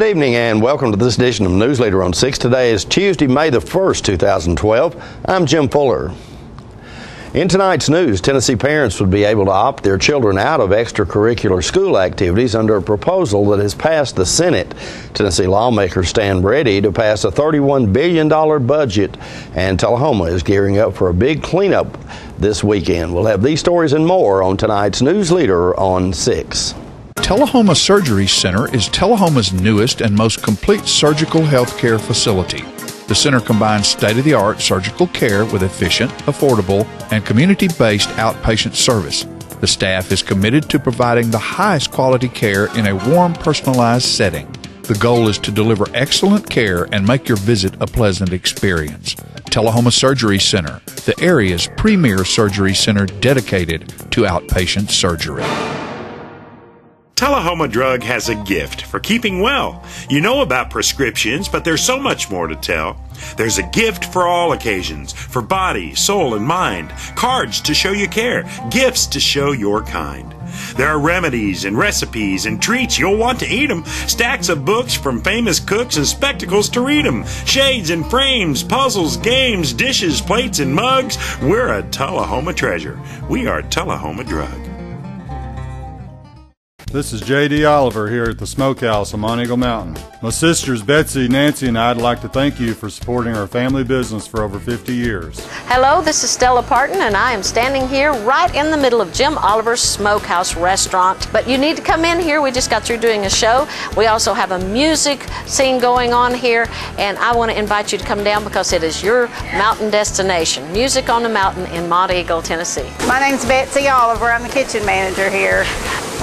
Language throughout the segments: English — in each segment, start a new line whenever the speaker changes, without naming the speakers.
evening and welcome to this edition of Newsleader on 6. Today is Tuesday, May the 1st, 2012. I'm Jim Fuller. In tonight's news, Tennessee parents would be able to opt their children out of extracurricular school activities under a proposal that has passed the Senate. Tennessee lawmakers stand ready to pass a $31 billion budget, and Tullahoma is gearing up for a big cleanup this weekend. We'll have these stories and more on tonight's Newsleader on 6.
Tullahoma Surgery Center is Tullahoma's newest and most complete surgical health care facility. The center combines state-of-the-art surgical care with efficient, affordable, and community-based outpatient service. The staff is committed to providing the highest quality care in a warm, personalized setting. The goal is to deliver excellent care and make your visit a pleasant experience. Tullahoma Surgery Center, the area's premier surgery center dedicated to outpatient surgery.
Tullahoma Drug has a gift for keeping well. You know about prescriptions, but there's so much more to tell. There's a gift for all occasions, for body, soul, and mind. Cards to show you care, gifts to show your kind. There are remedies and recipes and treats, you'll want to eat them. Stacks of books from famous cooks and spectacles to read them. Shades and frames, puzzles, games, dishes, plates, and mugs. We're a Tullahoma treasure. We are Tullahoma Drug.
This is J.D. Oliver here at the Smokehouse on Mount Eagle Mountain. My sisters Betsy, Nancy, and I'd like to thank you for supporting our family business for over 50 years.
Hello, this is Stella Parton, and I am standing here right in the middle of Jim Oliver's Smokehouse restaurant. But you need to come in here. We just got through doing a show. We also have a music scene going on here, and I want to invite you to come down because it is your mountain destination. Music on the Mountain in Mount Eagle, Tennessee.
My name's Betsy Oliver. I'm the kitchen manager here.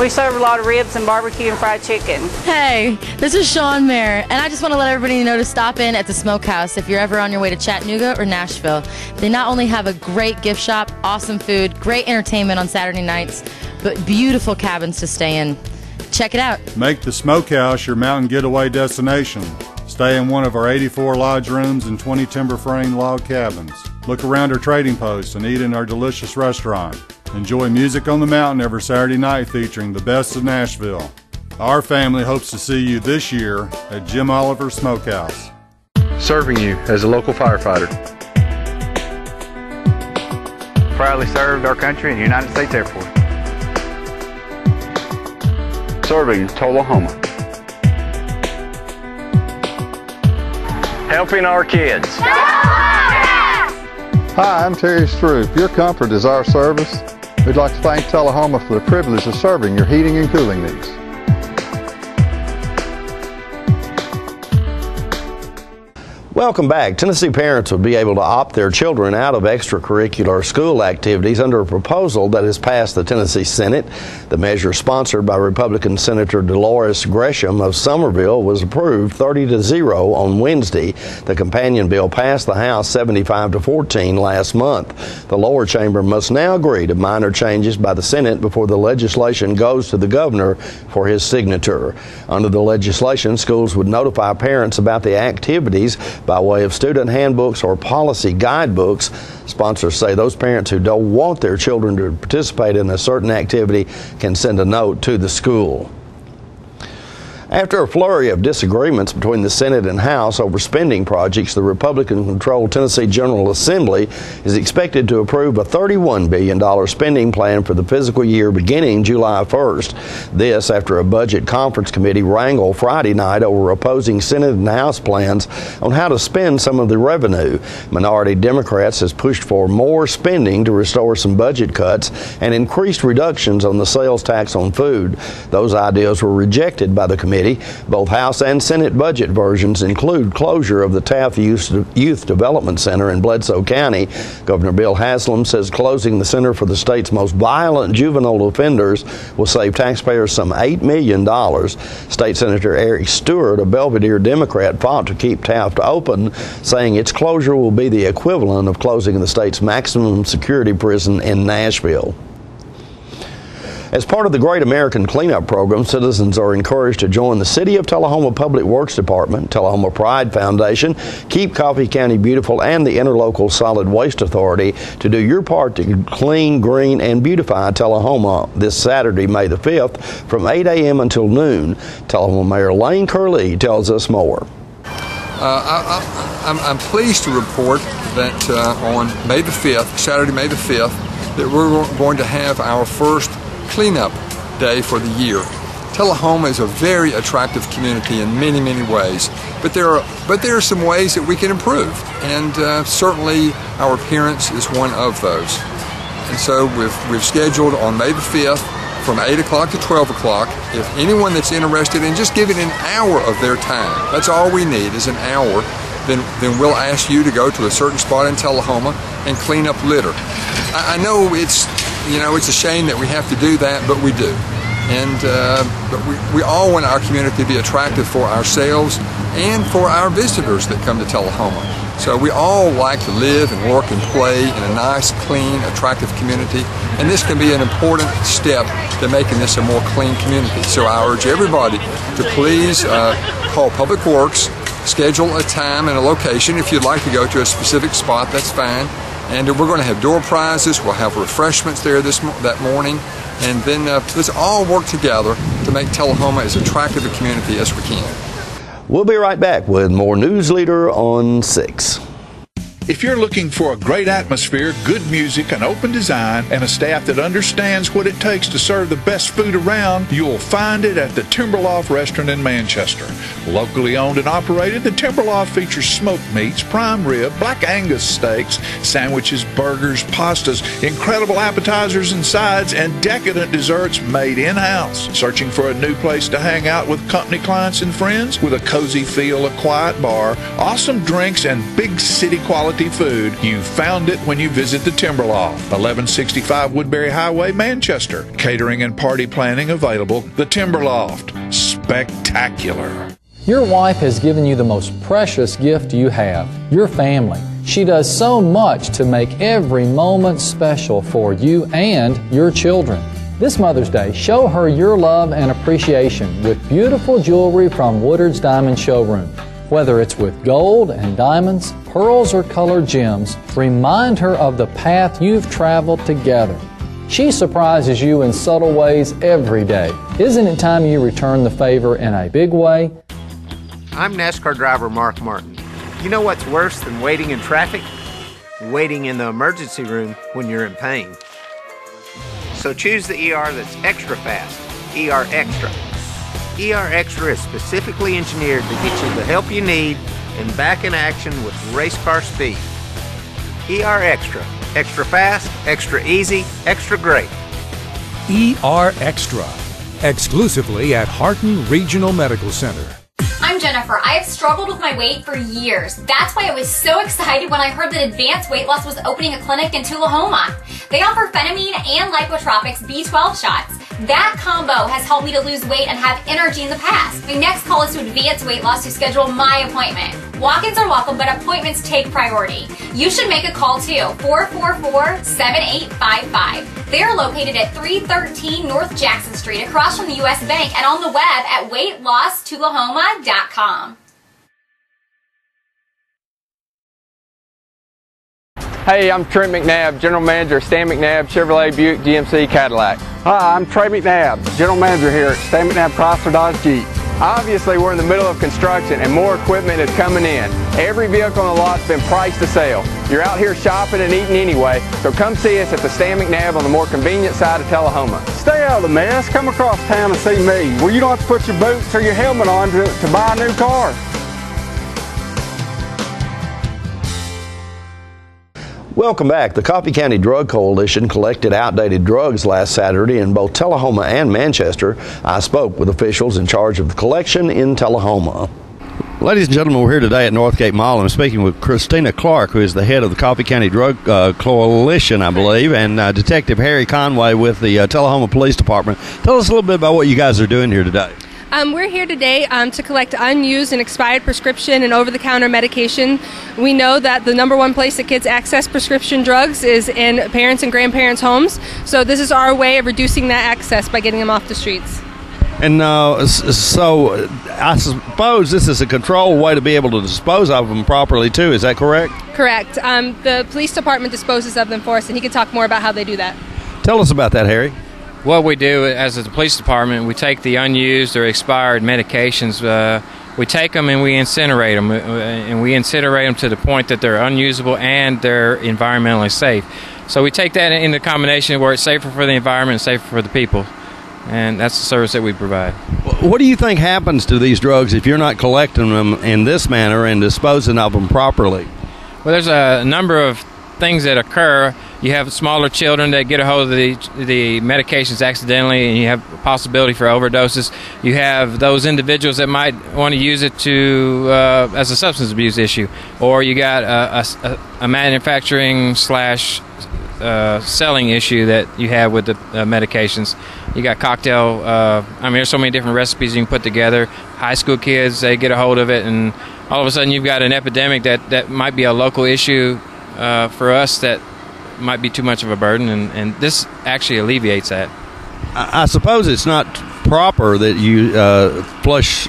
We serve a lot of ribs and barbecue and fried chicken.
Hey, this is Sean Mayer, and I just want to let everybody know to stop in at the Smokehouse if you're ever on your way to Chattanooga or Nashville. They not only have a great gift shop, awesome food, great entertainment on Saturday nights, but beautiful cabins to stay in. Check it out.
Make the Smokehouse your mountain getaway destination. Stay in one of our 84 lodge rooms and 20 timber frame log cabins. Look around our trading posts and eat in our delicious restaurant. Enjoy music on the mountain every Saturday night featuring the best of Nashville. Our family hopes to see you this year at Jim Oliver Smokehouse.
Serving you as a local firefighter. Proudly served our country in the United States Air Force. Serving Tullahoma. Helping our kids.
Hi, I'm Terry Stroop. Your comfort is our service. We'd like to thank Tullahoma for the privilege of serving your heating and cooling needs.
Welcome back. Tennessee parents would be able to opt their children out of extracurricular school activities under a proposal that has passed the Tennessee Senate. The measure, sponsored by Republican Senator Dolores Gresham of Summerville, was approved 30-0 on Wednesday. The companion bill passed the House 75-14 last month. The lower chamber must now agree to minor changes by the Senate before the legislation goes to the governor for his signature. Under the legislation, schools would notify parents about the activities by way of student handbooks or policy guidebooks. Sponsors say those parents who don't want their children to participate in a certain activity can send a note to the school. After a flurry of disagreements between the Senate and House over spending projects, the Republican-controlled Tennessee General Assembly is expected to approve a $31 billion spending plan for the fiscal year beginning July 1st. This after a budget conference committee wrangle Friday night over opposing Senate and House plans on how to spend some of the revenue. Minority Democrats has pushed for more spending to restore some budget cuts and increased reductions on the sales tax on food. Those ideas were rejected by the committee. Both House and Senate budget versions include closure of the Taft Youth Development Center in Bledsoe County. Governor Bill Haslam says closing the center for the state's most violent juvenile offenders will save taxpayers some $8 million. State Senator Eric Stewart, a Belvedere Democrat, fought to keep Taft open, saying its closure will be the equivalent of closing the state's maximum security prison in Nashville. As part of the Great American Cleanup Program, citizens are encouraged to join the City of Tullahoma Public Works Department, Tullahoma Pride Foundation, Keep Coffee County Beautiful, and the Interlocal Solid Waste Authority to do your part to clean, green, and beautify Tullahoma this Saturday, May the 5th, from 8 a.m. until noon. Tullahoma Mayor Lane Curley tells us more.
I'm pleased to report that on May the 5th, Saturday, May the 5th, that we're going to have our first cleanup day for the year. Tullahoma is a very attractive community in many, many ways, but there are some ways that we can improve, and certainly our appearance is one of those. And so we've scheduled on May the 5th from 8 o'clock to 12 o'clock. If anyone that's interested in just giving an hour of their time, that's all we need is an hour, then we'll ask you to go to a certain spot in Tullahoma and clean up litter. I know it's a shame that we have to do that, but we do. And but we all want our community to be attractive for ourselves and for our visitors that come to Tullahoma. So we all like to live and work and play in a nice, clean, attractive community, and this can be an important step to making this a more clean community. So I urge everybody to please call Public Works, schedule a time and a location. If you'd like to go to a specific spot, that's fine. And we're going to have door prizes, we'll have refreshments there that morning, and then let's all work together to make Tullahoma as attractive a community as we can.
We'll be right back with more Newsleader on 6.
If you're looking for a great atmosphere, good music, an open design, and a staff that understands what it takes to serve the best food around, you'll find it at the Timberloft Restaurant in Manchester. Locally owned and operated, the Timberloft features smoked meats, prime rib, black Angus steaks, sandwiches, burgers, pastas, incredible appetizers and sides, and decadent desserts made in-house. Searching for a new place to hang out with company clients and friends? With a cozy feel, a quiet bar, awesome drinks, and big city quality food, you found it when you visit the Timberloft, 1165 Woodbury Highway, Manchester. Catering and party planning available. The Timberloft, spectacular.
Your wife has given you the most precious gift you have, your family. She does so much to make every moment special for you and your children. This Mother's Day, show her your love and appreciation with beautiful jewelry from Woodard's Diamond Showroom. Whether it's with gold and diamonds, pearls, or colored gems, remind her of the path you've traveled together. She surprises you in subtle ways every day. Isn't it time you return the favor in a big way?
I'm NASCAR driver Mark Martin. You know what's worse than waiting in traffic? Waiting in the emergency room when you're in pain. So choose the ER that's extra fast, ER Extra. ER Extra is specifically engineered to get you the help you need and back in action with race car speed. ER Extra. Extra fast, extra easy, extra great.
ER Extra. Exclusively at Harton Regional Medical Center.
I'm Jennifer. I have struggled with my weight for years. That's why I was so excited when I heard that Advanced Weight Loss was opening a clinic in Tullahoma. They offer phenamine and Lipotropics B12 shots. That combo has helped me to lose weight and have energy in the past. My next call is to Advanced Weight Loss to schedule my appointment. Walk-ins are welcome, but appointments take priority. You should make a call too, 444-7855. They are located at 313 North Jackson Street, across from the U.S. Bank, and on the web at weightlosstullahoma.com.
Hey, I'm Trent McNabb, General Manager of Stan McNabb Chevrolet Buick GMC Cadillac.
Hi, I'm Trey McNabb, General Manager here at Stan McNabb Chrysler Dodge Jeep.
Obviously, we're in the middle of construction and more equipment is coming in. Every vehicle on the lot's been priced to sale. You're out here shopping and eating anyway, so come see us at the Stan McNabb on the more convenient side of Tullahoma.
Stay out of the mess. Come across town and see me, where you don't have to put your boots or your helmet on to buy a new car.
Welcome back. The Coffee County Drug Coalition collected outdated drugs last Saturday in both Tullahoma and Manchester. I spoke with officials in charge of the collection in Tullahoma. Ladies and gentlemen, we're here today at Northgate Mall. I'm speaking with Christina Clark, who is the head of the Coffee County Drug Coalition, I believe, and Detective Harry Conway with the Tullahoma Police Department. Tell us a little bit about what you guys are doing here today.
We're here today to collect unused and expired prescription and over-the-counter medication. We know that the number one place that kids access prescription drugs is in parents and grandparents' homes, so this is our way of reducing that access by getting them off the streets.
And so I suppose this is a controlled way to be able to dispose of them properly, too. Is that correct?
Correct. The police department disposes of them for us, and he can talk more about how they do that.
Tell us about that, Harry.
What we do as the police department, we take the unused or expired medications, we take them and we incinerate them, and we incinerate them to the point that they're unusable and they're environmentally safe. So we take that into combination where it's safer for the environment and safer for the people, and that's the service that we provide.
What do you think happens to these drugs if you're not collecting them in this manner and disposing of them properly?
Well, there's a number of things that occur. You have smaller children that get a hold of the medications accidentally, and you have a possibility for overdoses. You have those individuals that might want to use it to as a substance abuse issue, or you got a manufacturing / selling issue that you have with the medications. You got cocktail. There's so many different recipes you can put together. High school kids, they get a hold of it, and all of a sudden you've got an epidemic that might be a local issue for us that might be too much of a burden, and this actually alleviates that.
I suppose it's not proper that you flush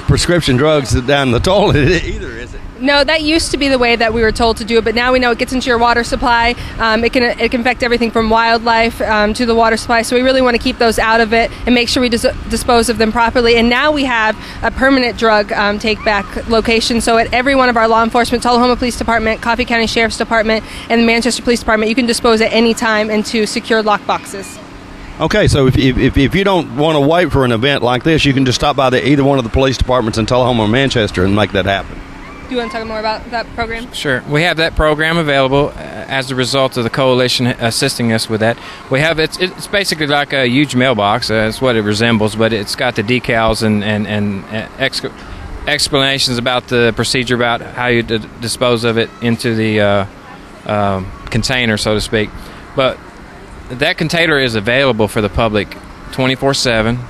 prescription drugs down the toilet either, is it?
No, that used to be the way that we were told to do it, but now we know it gets into your water supply. It can affect everything from wildlife to the water supply, so we really want to keep those out of it and make sure we dispose of them properly. And now we have a permanent drug take-back location, so at every one of our law enforcement, Tullahoma Police Department, Coffee County Sheriff's Department, and the Manchester Police Department, you can dispose at any time into secured lock boxes.
Okay, so if you don't want to wait for an event like this, you can just stop by either one of the police departments in Tullahoma or Manchester and make that happen.
Do you want to talk more about that program?
Sure. We have that program available as a result of the coalition assisting us with that. We have it's basically like a huge mailbox. That's what it resembles, but it's got the decals and explanations about the procedure about how you dispose of it into the container, so to speak. But that container is available for the public 24/7,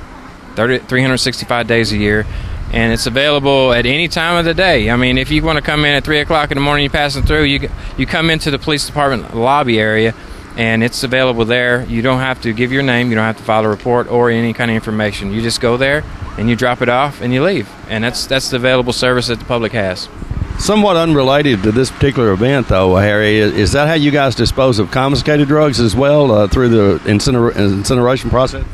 365 days a year. And it's available at any time of the day. I mean, if you want to come in at 3 o'clock in the morning, you're passing through, you come into the police department lobby area, and it's available there. You don't have to give your name. You don't have to file a report or any kind of information. You just go there, and you drop it off, and you leave. And that's the available service that the public has.
Somewhat unrelated to this particular event, though, Harry, is that how you guys dispose of confiscated drugs as well through the incineration process?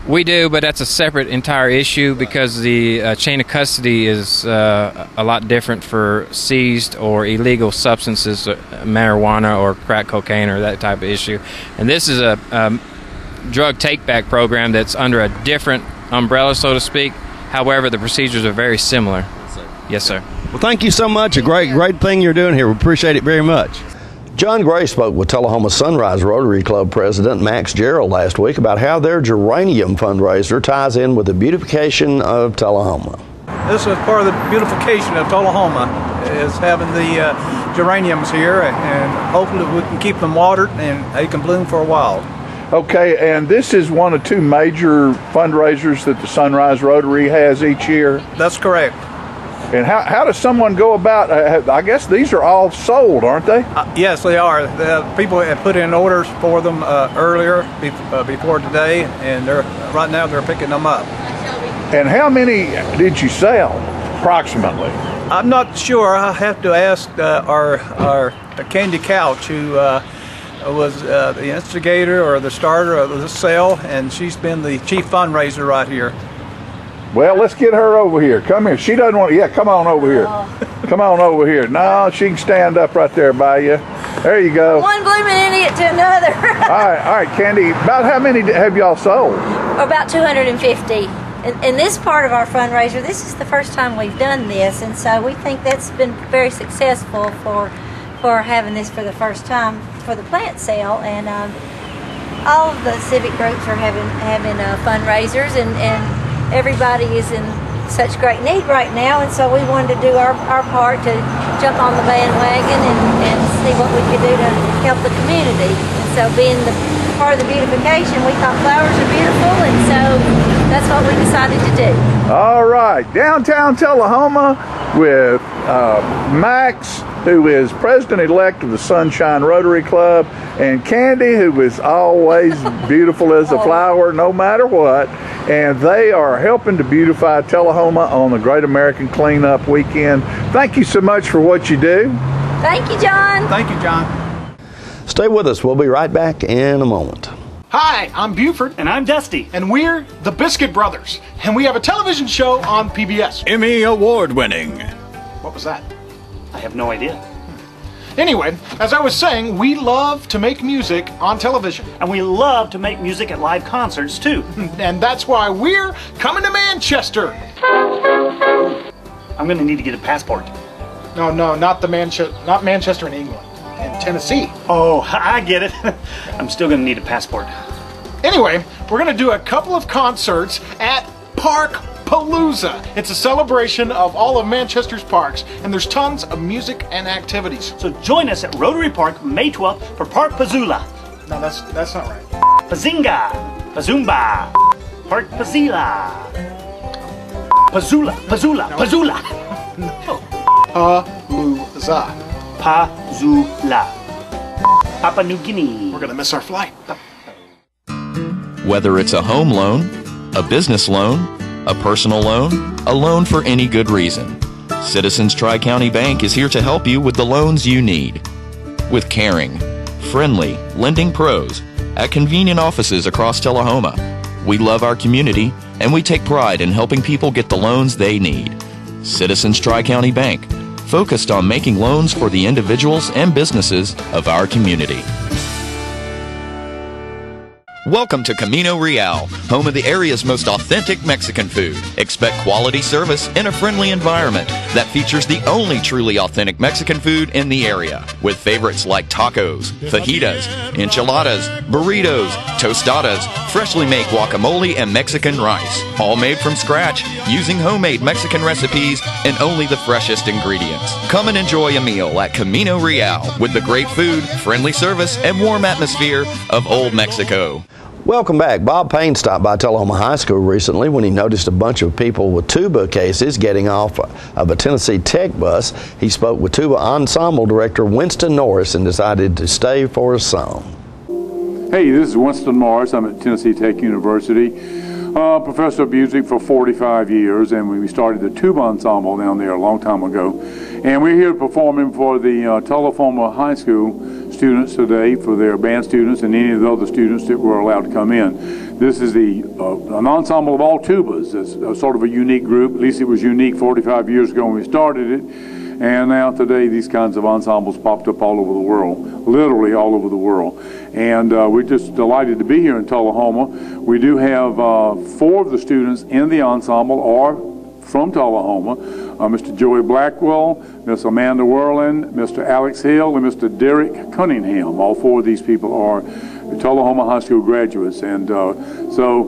We do, but that's a separate entire issue because the chain of custody is a lot different for seized or illegal substances, marijuana or crack cocaine or that type of issue. And this is a drug take-back program that's under a different umbrella, so to speak. However, the procedures are very similar. Yes, sir.
Well, thank you so much. A great thing you're doing here. We appreciate it very much. John Gray spoke with Tullahoma Sunrise Rotary Club President Max Gerald last week about how their geranium fundraiser ties in with the beautification of Tullahoma.
This is part of the beautification of Tullahoma, is having the geraniums here, and hopefully we can keep them watered and they can bloom for a while.
Okay, and this is one of two major fundraisers that the Sunrise Rotary has each year?
That's correct.
And how does someone go about, I guess these are all sold, aren't they?
Yes, they are. The people have put in orders for them earlier, before today, and right now they're picking them up.
And how many did you sell, approximately?
I'm not sure. I have to ask our Candy Couch, who was the instigator or the starter of the sale, and she's been the chief fundraiser right here.
Well, let's get her over here. Come here. She doesn't want to. Yeah, come on over here. Come on over here. No, she can stand up right there by you. There you go.
One blooming idiot to another.
all right, Candy. About how many have y'all sold?
About 250. In this part of our fundraiser, this is the first time we've done this, and so we think that's been very successful for having this for the first time for the plant sale. And all of the civic groups are having fundraisers, and everybody is in such great need right now, and so we wanted to do our part to jump on the bandwagon and see what we could do to help the community. And so being the part of the beautification, we thought flowers are beautiful, and so that's what we decided to do.
All right, downtown Tullahoma with Max, who is president-elect of the Sunshine Rotary Club, and Candy, who is always beautiful as a flower no matter what. And they are helping to beautify Tullahoma on the Great American Cleanup Weekend. Thank you so much for what you do.
Thank you, John.
Thank you, John.
Stay with us. We'll be right back in a moment.
Hi, I'm Buford.
And I'm Dusty.
And we're the Biscuit Brothers. And we have a television show on PBS.
Emmy Award winning.
What was that?
I have no idea.
Anyway, as I was saying, we love to make music on television.
And we love to make music at live concerts, too.
And that's why we're coming to Manchester.
I'm going to need to get a passport.
No, not Manchester in England. In Tennessee.
Oh, I get it. I'm still going to need a passport.
Anyway, we're going to do a couple of concerts at Park Palooza. It's a celebration of all of Manchester's parks, and there's tons of music and activities.
So join us at Rotary Park May 12th for Park Pazula.
No, that's not right.
Pazinga, Pazumba, Park Pazila, Pazula, Pazula,
No.
Pazula.
No. Palooza.
Pazula. Papua New Guinea.
We're going to miss our flight.
Whether it's a home loan, a business loan, a personal loan, a loan for any good reason, Citizens Tri-County Bank is here to help you with the loans you need. With caring, friendly, lending pros at convenient offices across Tullahoma, we love our community and we take pride in helping people get the loans they need. Citizens Tri-County Bank, focused on making loans for the individuals and businesses of our community. Welcome to Camino Real, home of the area's most authentic Mexican food. Expect quality service in a friendly environment that features the only truly authentic Mexican food in the area, with favorites like tacos, fajitas, enchiladas, burritos, tostadas, freshly made guacamole, and Mexican rice, all made from scratch using homemade Mexican recipes and only the freshest ingredients. Come and enjoy a meal at Camino Real with the great food, friendly service, and warm atmosphere of Old Mexico.
Welcome back. Bob Payne stopped by Tullahoma High School recently when he noticed a bunch of people with tuba cases getting off of a Tennessee Tech bus. He spoke with tuba ensemble director Winston Norris and decided to stay for a song.
Hey, this is Winston Morris. I'm at Tennessee Tech University, professor of music for 45 years, and we started the tuba ensemble down there a long time ago. And we're here performing for the Tullahoma High School students today, for their band students and any of the other students that were allowed to come in. This is an ensemble of all tubas. It's a sort of a unique group. At least it was unique 45 years ago when we started it. And now today these kinds of ensembles popped up all over the world, literally all over the world. And we're just delighted to be here in Tullahoma. We do have 4 of the students in the ensemble are from Tullahoma. Mr. Joey Blackwell, Miss Amanda Whirling, Mr. Alex Hill, and Mr. Derek Cunningham. All 4 of these people are Tullahoma High School graduates. And so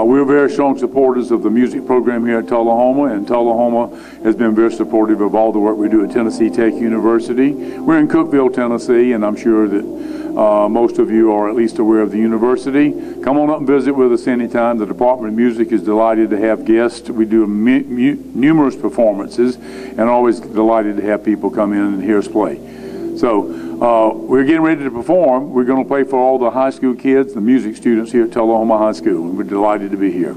we're very strong supporters of the music program here at Tullahoma, and Tullahoma has been very supportive of all the work we do at Tennessee Tech University. We're in Cookeville, Tennessee, and I'm sure that most of you are at least aware of the university. Come on up and visit with us anytime. The Department of Music is delighted to have guests. We do numerous performances and always delighted to have people come in and hear us play. So we're getting ready to perform. We're going to play for all the high school kids, the music students here at Tullahoma High School, and we're delighted to be here.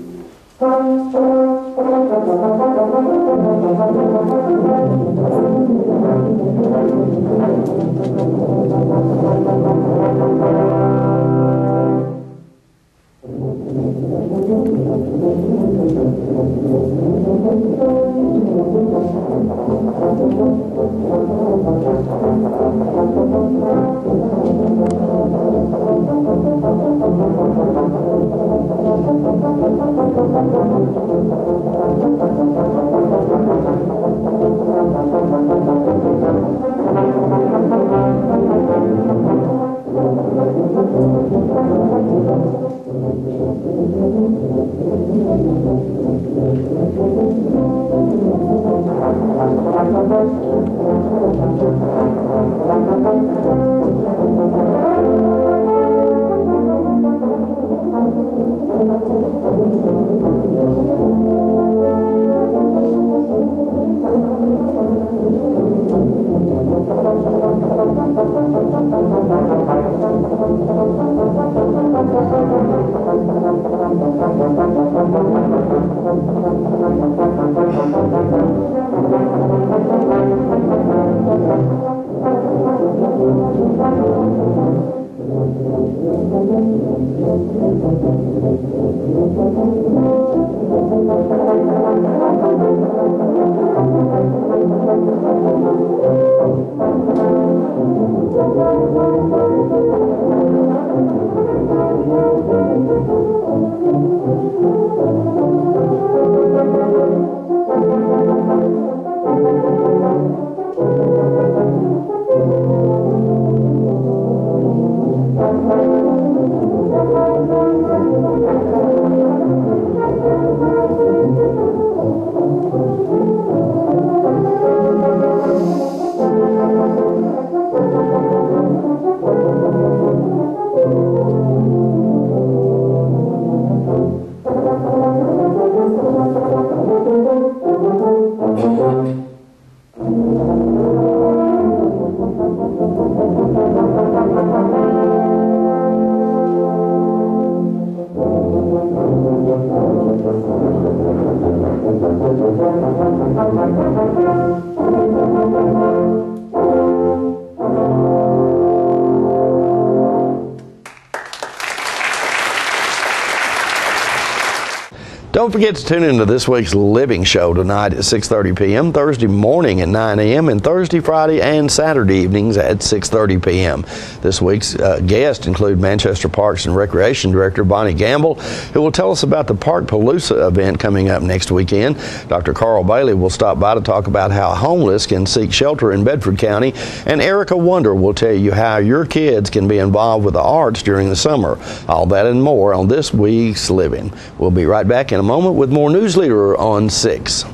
Don't forget to tune into this week's Living Show tonight at 6:30 p.m., Thursday morning at 9 a.m., and Thursday, Friday, and Saturday evenings at 6:30 p.m. This week's guests include Manchester Parks and Recreation Director Bonnie Gamble, who will tell us about the Park Palooza event coming up next weekend. Dr. Carl Bailey will stop by to talk about how homeless can seek shelter in Bedford County, and Erica Wonder will tell you how your kids can be involved with the arts during the summer. All that and more on this week's Living. We'll be right back in a moment with more Newsleader on 6.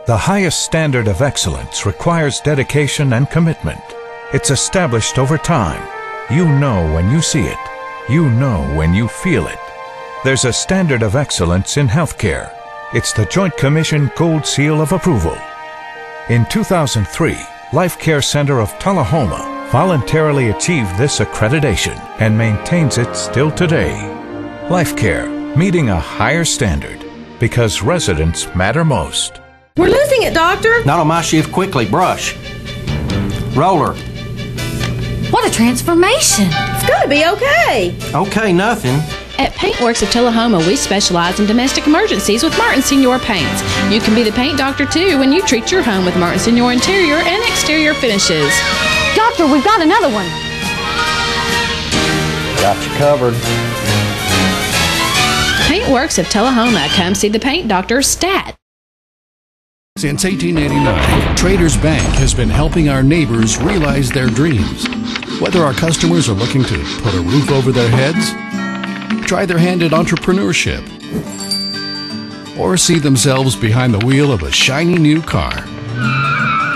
The highest standard of excellence requires dedication and commitment. It's established over time. You know when you see it. You know when you feel it. There's a standard of excellence in healthcare. It's the Joint Commission Gold Seal of Approval. In 2003, Life Care Center of Tullahoma voluntarily achieved this accreditation and maintains it still today. Life Care, meeting a higher standard because residents matter most.
We're losing it, Doctor.
Not on my shift. Quickly, brush. Roller.
What a transformation. It's gotta be okay.
Okay, nothing.
At Paintworks of Tullahoma, we specialize in domestic emergencies with Martin Senior Paints. You can be the paint doctor too when you treat your home with Martin Senior interior and exterior finishes.
Doctor, we've got another one.
Got you covered.
Paintworks of Tullahoma. Come see the paint doctor, Stat.
Since 1889, Traders Bank has been helping our neighbors realize their dreams. Whether our customers are looking to put a roof over their heads, try their hand at entrepreneurship, or see themselves behind the wheel of a shiny new car,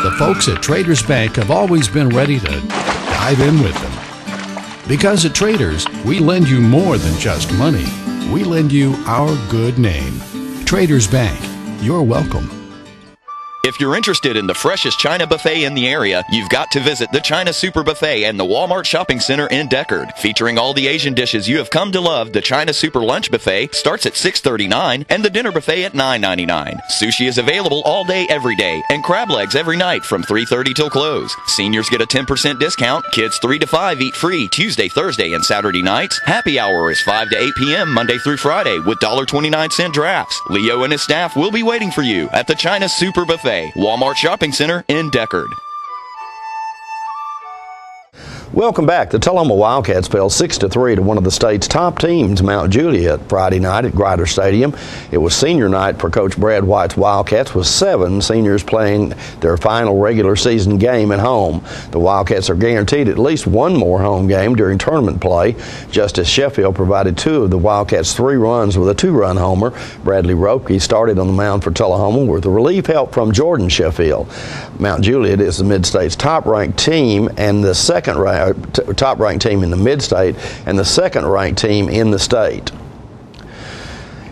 the folks at Traders Bank have always been ready to dive in with them. Because at Traders, we lend you more than just money. We lend you our good name. Traders Bank, you're welcome.
If you're interested in the freshest China buffet in the area, you've got to visit the China Super Buffet and the Walmart Shopping Center in Deckard. Featuring all the Asian dishes you have come to love, the China Super Lunch Buffet starts at $6.39 and the Dinner Buffet at $9.99. Sushi is available all day, every day, and crab legs every night from 3:30 till close. Seniors get a 10% discount. Kids 3 to 5 eat free Tuesday, Thursday, and Saturday nights. Happy hour is 5 to 8 p.m. Monday through Friday with $1.29 drafts. Leo and his staff will be waiting for you at the China Super Buffet, Walmart Shopping Center in Deckard.
Welcome back. The Tullahoma Wildcats fell 6-3 to one of the state's top teams, Mount Juliet, Friday night at Grider Stadium. It was senior night for Coach Brad White's Wildcats, with 7 seniors playing their final regular season game at home. The Wildcats are guaranteed at least one more home game during tournament play. Justice Sheffield provided 2 of the Wildcats' 3 runs with a 2-run homer. Bradley Ropke started on the mound for Tullahoma with relief help from Jordan Sheffield. Mount Juliet is the Mid-State's top-ranked team and the top-ranked team in the Mid-State and the second-ranked team in the state.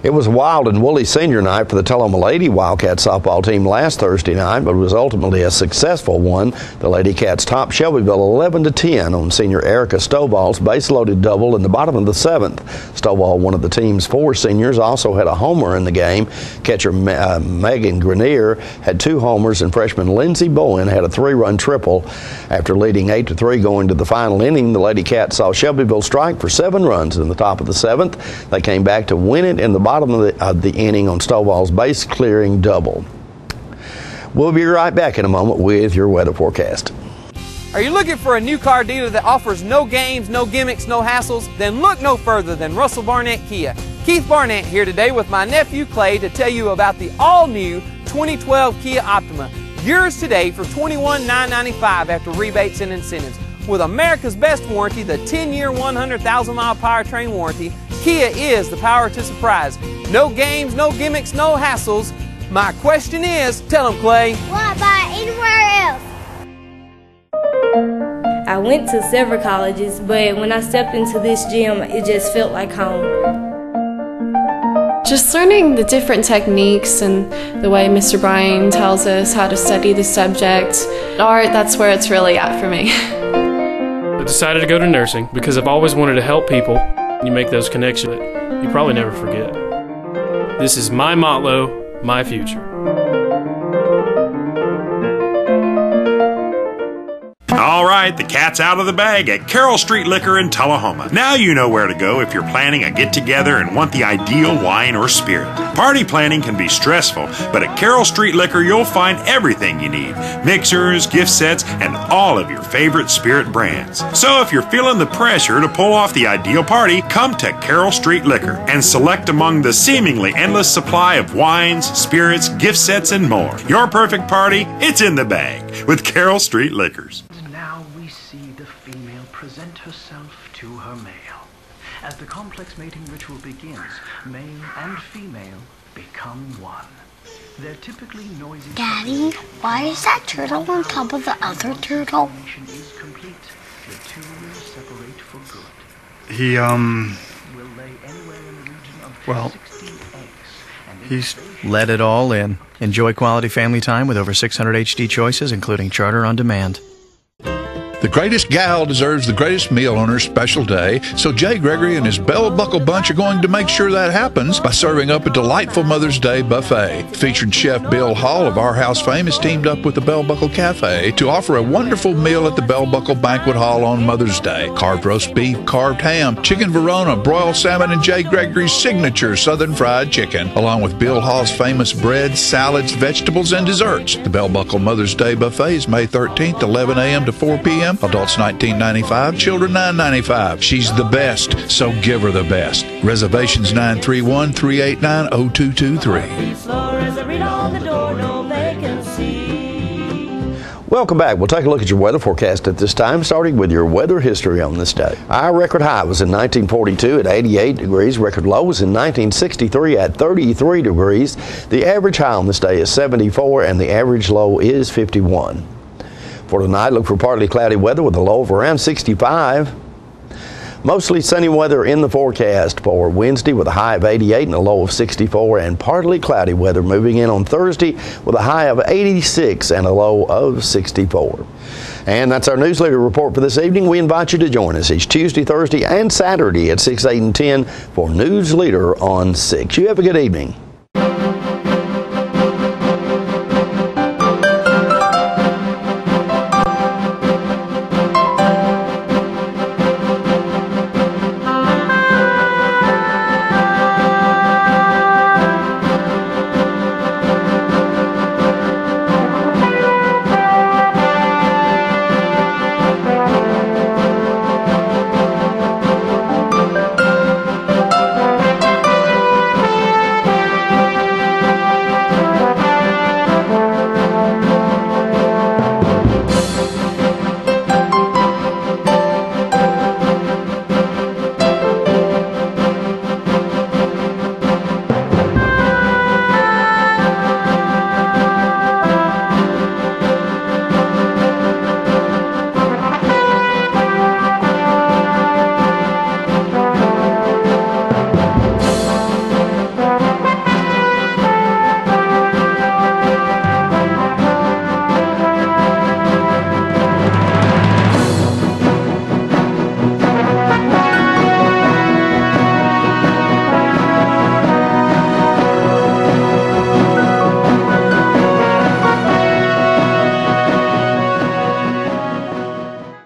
It was a wild and woolly senior night for the Tullahoma Lady Wildcats softball team last Thursday night, but it was ultimately a successful one. The Lady Cats topped Shelbyville 11-10 on senior Erica Stovall's base-loaded double in the bottom of the 7th. Stovall, one of the team's 4 seniors, also had a homer in the game. Catcher Megan Grenier had 2 homers, and freshman Lindsey Bowen had a 3-run triple. After leading 8-3 going to the final inning, the Lady Cats saw Shelbyville strike for 7 runs in the top of the 7th. They came back to win it in the bottom of the inning on Stovall's base-clearing double. We'll be right back in a moment with your weather forecast.
Are you looking for a new car dealer that offers no games, no gimmicks, no hassles? Then look no further than Russell Barnett Kia. Keith Barnett here today with my nephew Clay to tell you about the all-new 2012 Kia Optima. Yours today for $21,995 after rebates and incentives. With America's best warranty, the 10-year, 100,000-mile powertrain warranty, Kia is the power to surprise. No games, no gimmicks, no hassles. My question is, tell them, Clay.
Why buy anywhere else? I went to several colleges, but when I stepped into this gym, it just felt like home.
Just learning the different techniques and the way Mr. Bryan tells us how to study the subject. Art, that's where it's really at for me.
I decided to go to nursing because I've always wanted to help people. You make those connections that you probably never forget. This is my motto, my future.
All right, the cat's out of the bag at Carroll Street Liquor in Tullahoma. Now you know where to go if you're planning a get-together and want the ideal wine or spirit. Party planning can be stressful, but at Carroll Street Liquor you'll find everything you need. Mixers, gift sets, and all of your favorite spirit brands. So if you're feeling the pressure to pull off the ideal party, come to Carroll Street Liquor and select among the seemingly endless supply of wines, spirits, gift sets, and more. Your perfect party, it's in the bag with Carroll Street Liquors.
Present herself to her male. As the complex mating ritual begins, male and female become one. They're typically noisy.
Daddy, why is that turtle on top of the other turtle?
Is complete. The two will separate for good.
He,
Will lay anywhere in the region of
well,
16 eggs.
he's let it all in. Enjoy quality family time with over 600 HD choices, including Charter on Demand.
The greatest gal deserves the greatest meal on her special day, so Jay Gregory and his Bell Buckle Bunch are going to make sure that happens by serving up a delightful Mother's Day buffet. Featured Chef Bill Hall of Our House fame has teamed up with the Bell Buckle Cafe to offer a wonderful meal at the Bell Buckle Banquet Hall on Mother's Day. Carved roast beef, carved ham, chicken Verona, broiled salmon, and Jay Gregory's signature Southern Fried Chicken, along with Bill Hall's famous breads, salads, vegetables, and desserts. The Bell Buckle Mother's Day buffet is May 13th, 11 a.m. to 4 p.m. Adults $19.95, children $9.95. She's the best, so give her the best. Reservations 931-389-0223.
Welcome back. We'll take a look at your weather forecast at this time, starting with your weather history on this day. Our record high was in 1942 at 88 degrees. Record low was in 1963 at 33 degrees. The average high on this day is 74 and the average low is 51. For tonight, look for partly cloudy weather with a low of around 65. Mostly sunny weather in the forecast for Wednesday with a high of 88 and a low of 64, and partly cloudy weather moving in on Thursday with a high of 86 and a low of 64. And that's our Newsleader report for this evening. We invite you to join us each Tuesday, Thursday, and Saturday at 6, 8, and 10 for Newsleader on 6. You have a good evening.